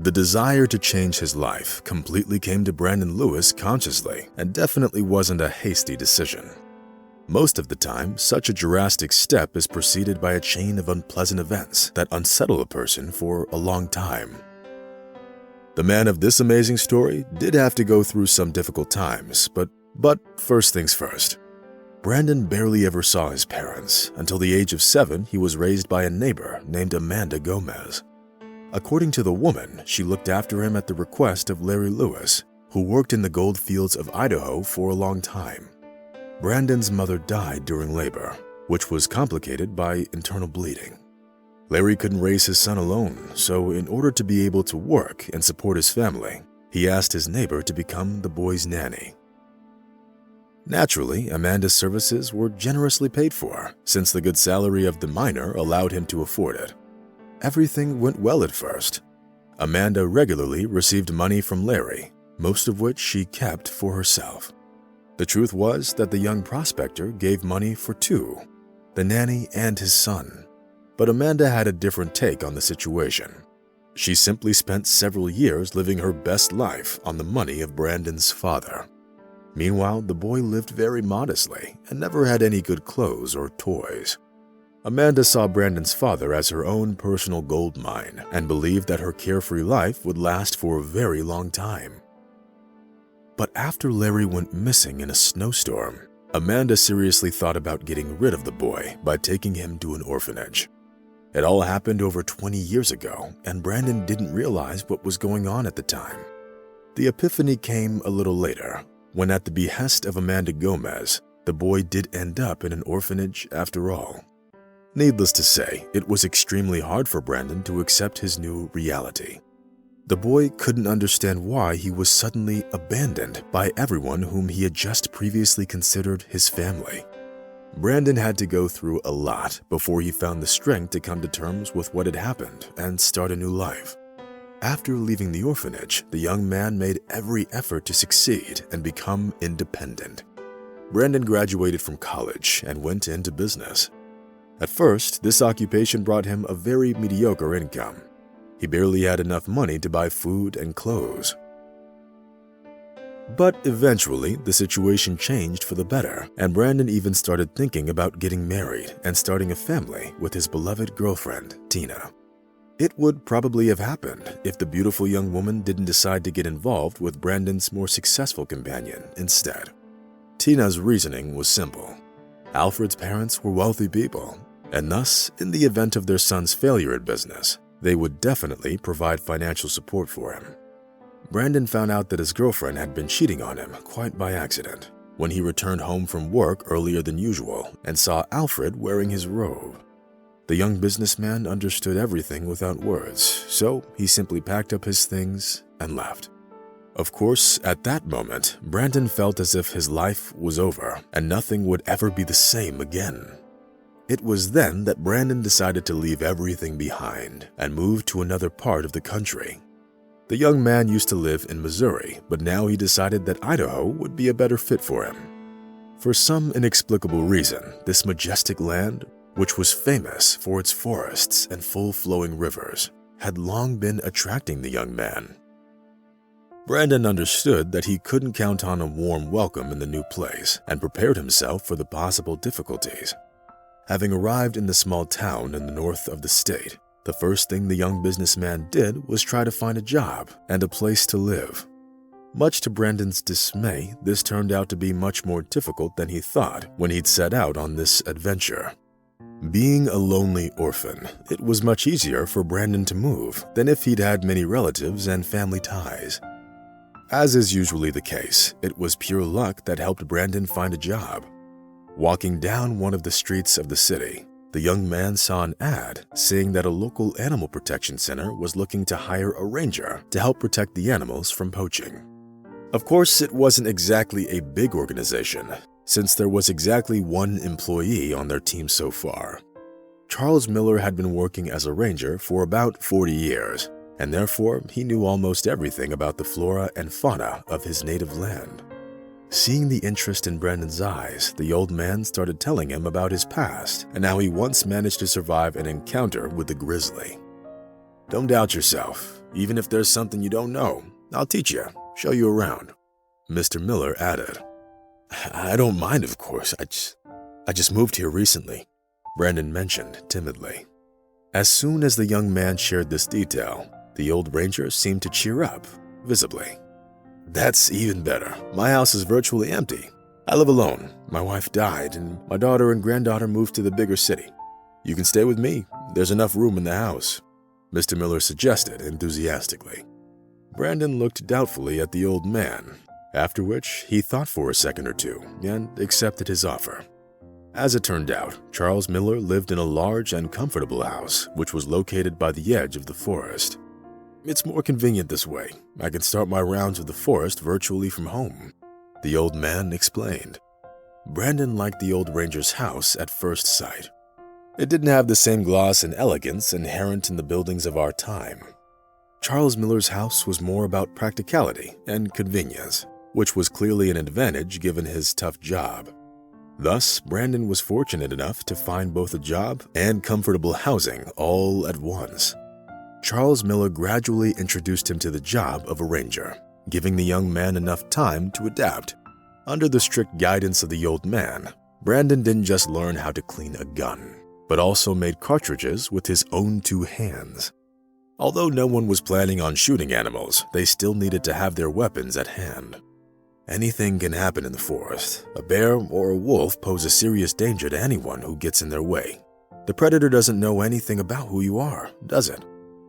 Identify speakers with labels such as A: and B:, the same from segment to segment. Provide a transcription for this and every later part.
A: The desire to change his life completely came to Brandon Lewis consciously and definitely wasn't a hasty decision. Most of the time, such a drastic step is preceded by a chain of unpleasant events that unsettle a person for a long time. The man of this amazing story did have to go through some difficult times, but first things first. Brandon barely ever saw his parents. Until the age of 7, he was raised by a neighbor named Amanda Gomez. According to the woman, she looked after him at the request of Larry Lewis, who worked in the gold fields of Idaho for a long time. Brandon's mother died during labor, which was complicated by internal bleeding. Larry couldn't raise his son alone, so in order to be able to work and support his family, he asked his neighbor to become the boy's nanny. Naturally, Amanda's services were generously paid for, since the good salary of the miner allowed him to afford it. Everything went well at first. Amanda regularly received money from Larry, most of which she kept for herself. The truth was that the young prospector gave money for two, the nanny and his son. But Amanda had a different take on the situation. She simply spent several years living her best life on the money of Brandon's father. Meanwhile, the boy lived very modestly and never had any good clothes or toys. Amanda saw Brandon's father as her own personal gold mine and believed that her carefree life would last for a very long time. But after Larry went missing in a snowstorm, Amanda seriously thought about getting rid of the boy by taking him to an orphanage. It all happened over 20 years ago, and Brandon didn't realize what was going on at the time. The epiphany came a little later, when at the behest of Amanda Gomez, the boy did end up in an orphanage after all. Needless to say, it was extremely hard for Brandon to accept his new reality. The boy couldn't understand why he was suddenly abandoned by everyone whom he had just previously considered his family. Brandon had to go through a lot before he found the strength to come to terms with what had happened and start a new life. After leaving the orphanage, the young man made every effort to succeed and become independent. Brandon graduated from college and went into business. At first, this occupation brought him a very mediocre income. He barely had enough money to buy food and clothes. But eventually, the situation changed for the better, and Brandon even started thinking about getting married and starting a family with his beloved girlfriend, Tina. It would probably have happened if the beautiful young woman didn't decide to get involved with Brandon's more successful companion instead. Tina's reasoning was simple. Alfred's parents were wealthy people, and thus, in the event of their son's failure at business, they would definitely provide financial support for him. Brandon found out that his girlfriend had been cheating on him quite by accident when he returned home from work earlier than usual and saw Alfred wearing his robe. The young businessman understood everything without words, so he simply packed up his things and left. Of course, at that moment, Brandon felt as if his life was over and nothing would ever be the same again. It was then that Brandon decided to leave everything behind and move to another part of the country. The young man used to live in Missouri, but now he decided that Idaho would be a better fit for him. For some inexplicable reason, this majestic land, which was famous for its forests and full-flowing rivers, had long been attracting the young man. Brandon understood that he couldn't count on a warm welcome in the new place and prepared himself for the possible difficulties. Having arrived in the small town in the north of the state, the first thing the young businessman did was try to find a job and a place to live. Much to Brandon's dismay, this turned out to be much more difficult than he thought when he'd set out on this adventure. Being a lonely orphan, it was much easier for Brandon to move than if he'd had many relatives and family ties. As is usually the case, it was pure luck that helped Brandon find a job. Walking down one of the streets of the city, the young man saw an ad saying that a local animal protection center was looking to hire a ranger to help protect the animals from poaching. Of course, it wasn't exactly a big organization, since there was exactly one employee on their team so far. Charles Miller had been working as a ranger for about 40 years, and therefore he knew almost everything about the flora and fauna of his native land. Seeing the interest in Brandon's eyes, the old man started telling him about his past and how he once managed to survive an encounter with a grizzly. "Don't doubt yourself. Even if there's something you don't know, I'll teach you, show you around," Mr. Miller added. "I don't mind, of course. I just moved here recently," Brandon mentioned timidly. As soon as the young man shared this detail, the old ranger seemed to cheer up, visibly. "That's even better. My house is virtually empty. I live alone. My wife died, and my daughter and granddaughter moved to the bigger city. You can stay with me. There's enough room in the house," Mr. Miller suggested enthusiastically. Brandon looked doubtfully at the old man, after which he thought for a second or two and accepted his offer. As it turned out, Charles Miller lived in a large and comfortable house which was located by the edge of the forest. "It's more convenient this way. I can start my rounds of the forest virtually from home," the old man explained. Brandon liked the old ranger's house at first sight. It didn't have the same gloss and elegance inherent in the buildings of our time. Charles Miller's house was more about practicality and convenience, which was clearly an advantage given his tough job. Thus, Brandon was fortunate enough to find both a job and comfortable housing all at once. Charles Miller gradually introduced him to the job of a ranger, giving the young man enough time to adapt. Under the strict guidance of the old man, Brandon didn't just learn how to clean a gun, but also made cartridges with his own 2 hands. Although no one was planning on shooting animals, they still needed to have their weapons at hand. Anything can happen in the forest. A bear or a wolf pose a serious danger to anyone who gets in their way. The predator doesn't know anything about who you are, does it?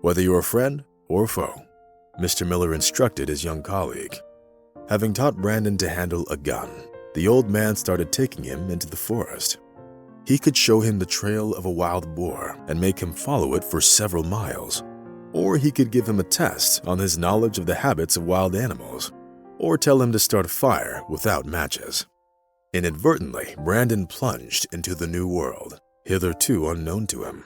A: Whether you're a friend or a foe, Mr. Miller instructed his young colleague. Having taught Brandon to handle a gun, the old man started taking him into the forest. He could show him the trail of a wild boar and make him follow it for several miles. Or he could give him a test on his knowledge of the habits of wild animals, or tell him to start a fire without matches. Inadvertently, Brandon plunged into the new world, hitherto unknown to him.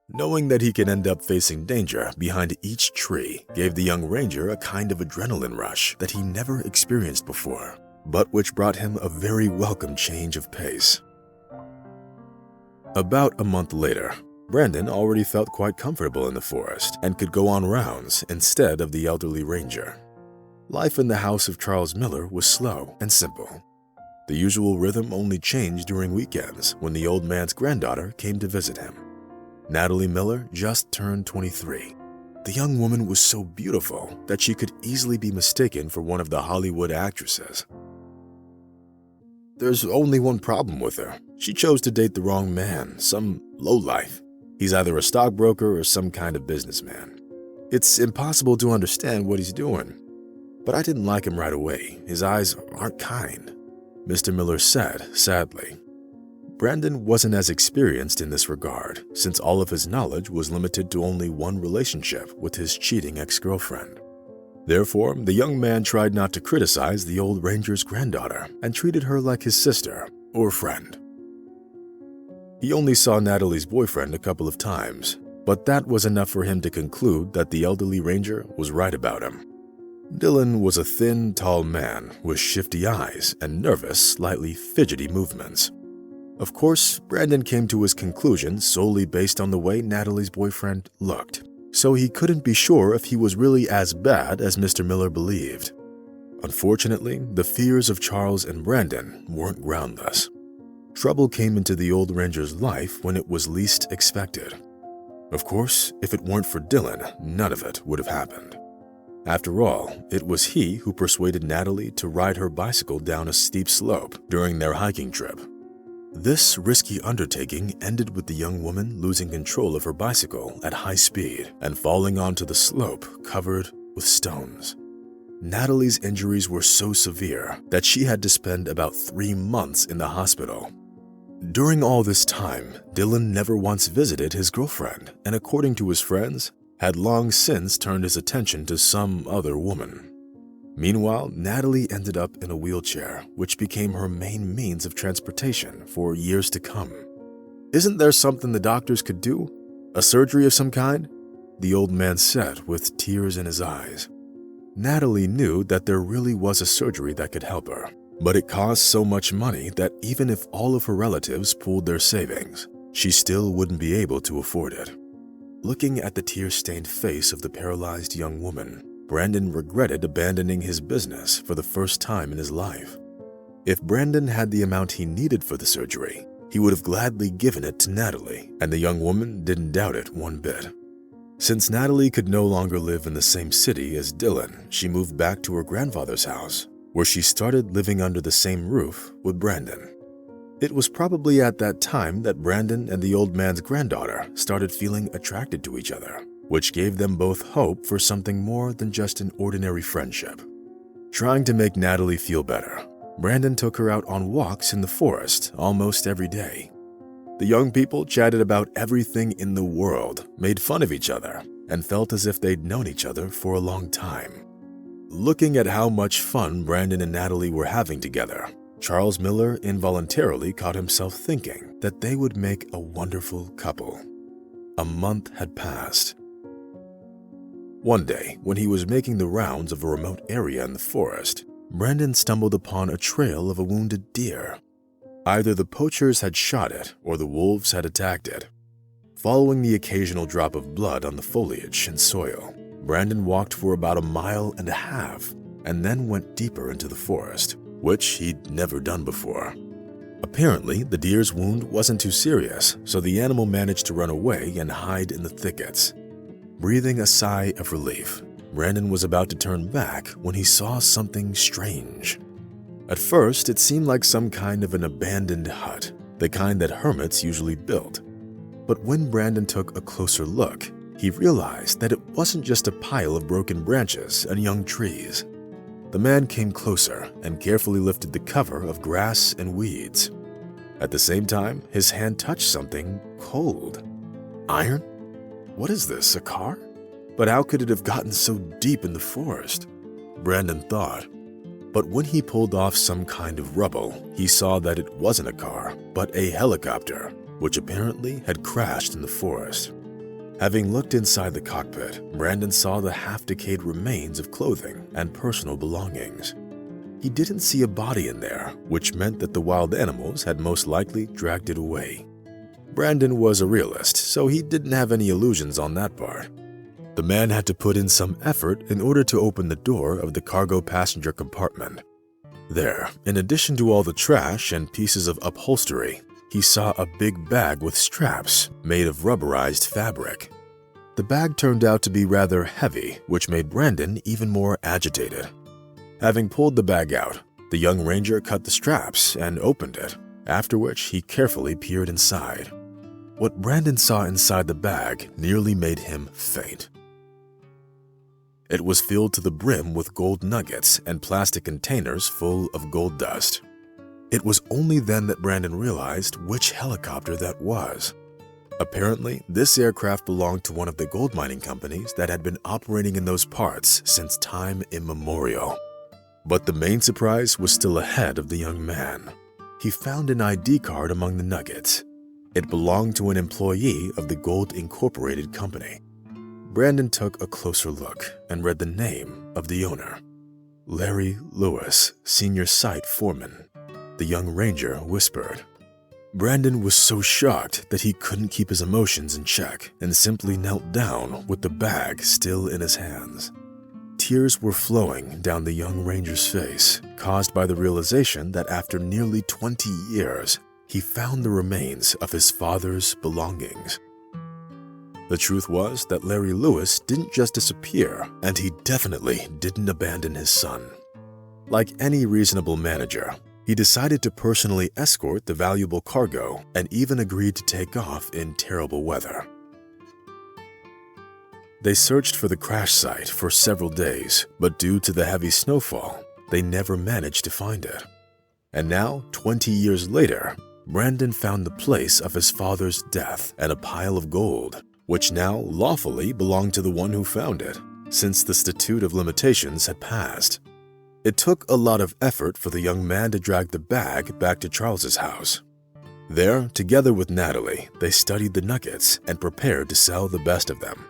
A: Knowing that he could end up facing danger behind each tree gave the young ranger a kind of adrenaline rush that he never experienced before, but which brought him a very welcome change of pace. About a month later, Brandon already felt quite comfortable in the forest and could go on rounds instead of the elderly ranger. Life in the house of Charles Miller was slow and simple. The usual rhythm only changed during weekends when the old man's granddaughter came to visit him. Natalie Miller just turned 23. The young woman was so beautiful that she could easily be mistaken for one of the Hollywood actresses. There's only one problem with her. She chose to date the wrong man, some lowlife. He's either a stockbroker or some kind of businessman. It's impossible to understand what he's doing. But I didn't like him right away. His eyes aren't kind, Mr. Miller said sadly. Brandon wasn't as experienced in this regard, since all of his knowledge was limited to only one relationship with his cheating ex-girlfriend. Therefore, the young man tried not to criticize the old ranger's granddaughter and treated her like his sister or friend. He only saw Natalie's boyfriend a couple of times, but that was enough for him to conclude that the elderly ranger was right about him. Dylan was a thin, tall man with shifty eyes and nervous, slightly fidgety movements. Of course, Brandon came to his conclusion solely based on the way Natalie's boyfriend looked, so he couldn't be sure if he was really as bad as Mr. Miller believed. Unfortunately, the fears of Charles and Brandon weren't groundless. Trouble came into the old ranger's life when it was least expected. Of course, if it weren't for Dylan, none of it would have happened. After all, it was he who persuaded Natalie to ride her bicycle down a steep slope during their hiking trip. This risky undertaking ended with the young woman losing control of her bicycle at high speed and falling onto the slope covered with stones. Natalie's injuries were so severe that she had to spend about 3 months in the hospital. During all this time, Dylan never once visited his girlfriend, and according to his friends, had long since turned his attention to some other woman. Meanwhile, Natalie ended up in a wheelchair, which became her main means of transportation for years to come. "Isn't there something the doctors could do? A surgery of some kind?" the old man said with tears in his eyes. Natalie knew that there really was a surgery that could help her, but it cost so much money that even if all of her relatives pooled their savings, she still wouldn't be able to afford it. Looking at the tear-stained face of the paralyzed young woman, Brandon regretted abandoning his business for the first time in his life. If Brandon had the amount he needed for the surgery, he would have gladly given it to Natalie, and the young woman didn't doubt it one bit. Since Natalie could no longer live in the same city as Dylan, she moved back to her grandfather's house, where she started living under the same roof with Brandon. It was probably at that time that Brandon and the old man's granddaughter started feeling attracted to each other, which gave them both hope for something more than just an ordinary friendship. Trying to make Natalie feel better, Brandon took her out on walks in the forest almost every day. The young people chatted about everything in the world, made fun of each other, and felt as if they'd known each other for a long time. Looking at how much fun Brandon and Natalie were having together, Charles Miller involuntarily caught himself thinking that they would make a wonderful couple. A month had passed. One day, when he was making the rounds of a remote area in the forest, Brandon stumbled upon a trail of a wounded deer. Either the poachers had shot it or the wolves had attacked it. Following the occasional drop of blood on the foliage and soil, Brandon walked for about 1.5 miles and then went deeper into the forest, which he'd never done before. Apparently, the deer's wound wasn't too serious, so the animal managed to run away and hide in the thickets. Breathing a sigh of relief, Brandon was about to turn back when he saw something strange. At first, it seemed like some kind of an abandoned hut, the kind that hermits usually build. But when Brandon took a closer look, he realized that it wasn't just a pile of broken branches and young trees. The man came closer and carefully lifted the cover of grass and weeds. At the same time, his hand touched something cold. Iron? What is this, a car? But how could it have gotten so deep in the forest? Brandon thought. But when he pulled off some kind of rubble, he saw that it wasn't a car, but a helicopter, which apparently had crashed in the forest. Having looked inside the cockpit, Brandon saw the half-decayed remains of clothing and personal belongings. He didn't see a body in there, which meant that the wild animals had most likely dragged it away. Brandon was a realist, so he didn't have any illusions on that part. The man had to put in some effort in order to open the door of the cargo passenger compartment. There, in addition to all the trash and pieces of upholstery, he saw a big bag with straps made of rubberized fabric. The bag turned out to be rather heavy, which made Brandon even more agitated. Having pulled the bag out, the young ranger cut the straps and opened it, after which he carefully peered inside. What Brandon saw inside the bag nearly made him faint. It was filled to the brim with gold nuggets and plastic containers full of gold dust. It was only then that Brandon realized which helicopter that was. Apparently, this aircraft belonged to one of the gold mining companies that had been operating in those parts since time immemorial. But the main surprise was still ahead of the young man. He found an ID card among the nuggets. It belonged to an employee of the Gold Incorporated company. Brandon took a closer look and read the name of the owner. Larry Lewis, Senior Site Foreman, the young ranger whispered. Brandon was so shocked that he couldn't keep his emotions in check and simply knelt down with the bag still in his hands. Tears were flowing down the young ranger's face, caused by the realization that after nearly 20 years, he found the remains of his father's belongings. The truth was that Larry Lewis didn't just disappear, and he definitely didn't abandon his son. Like any reasonable manager, he decided to personally escort the valuable cargo and even agreed to take off in terrible weather. They searched for the crash site for several days, but due to the heavy snowfall, they never managed to find it. And now, 20 years later, Brandon found the place of his father's death and a pile of gold, which now lawfully belonged to the one who found it, since the statute of limitations had passed. It took a lot of effort for the young man to drag the bag back to Charles's house. There, together with Natalie, they studied the nuggets and prepared to sell the best of them.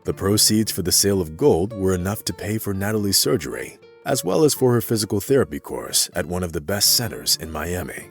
A: The proceeds for the sale of gold were enough to pay for Natalie's surgery, as well as for her physical therapy course at one of the best centers in Miami.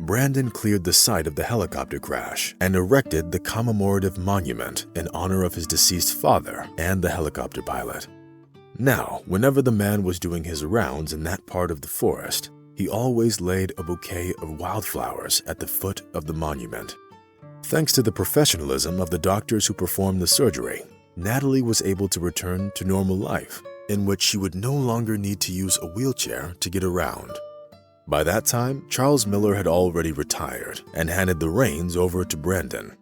A: Brandon cleared the site of the helicopter crash and erected the commemorative monument in honor of his deceased father and the helicopter pilot. Now, whenever the man was doing his rounds in that part of the forest, he always laid a bouquet of wildflowers at the foot of the monument. Thanks to the professionalism of the doctors who performed the surgery, Natalie was able to return to normal life, in which she would no longer need to use a wheelchair to get around. By that time, Charles Miller had already retired and handed the reins over to Brandon.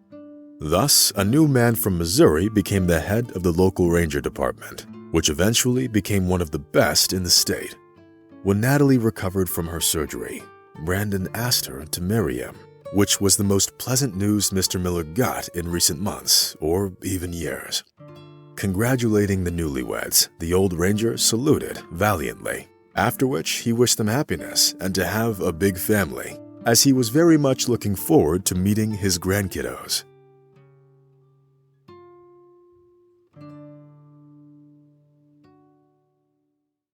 A: Thus, a new man from Missouri became the head of the local ranger department, which eventually became one of the best in the state. When Natalie recovered from her surgery, Brandon asked her to marry him, which was the most pleasant news Mr. Miller got in recent months, or even years. Congratulating the newlyweds, the old ranger saluted valiantly, after which he wished them happiness and to have a big family, as he was very much looking forward to meeting his grandkiddos.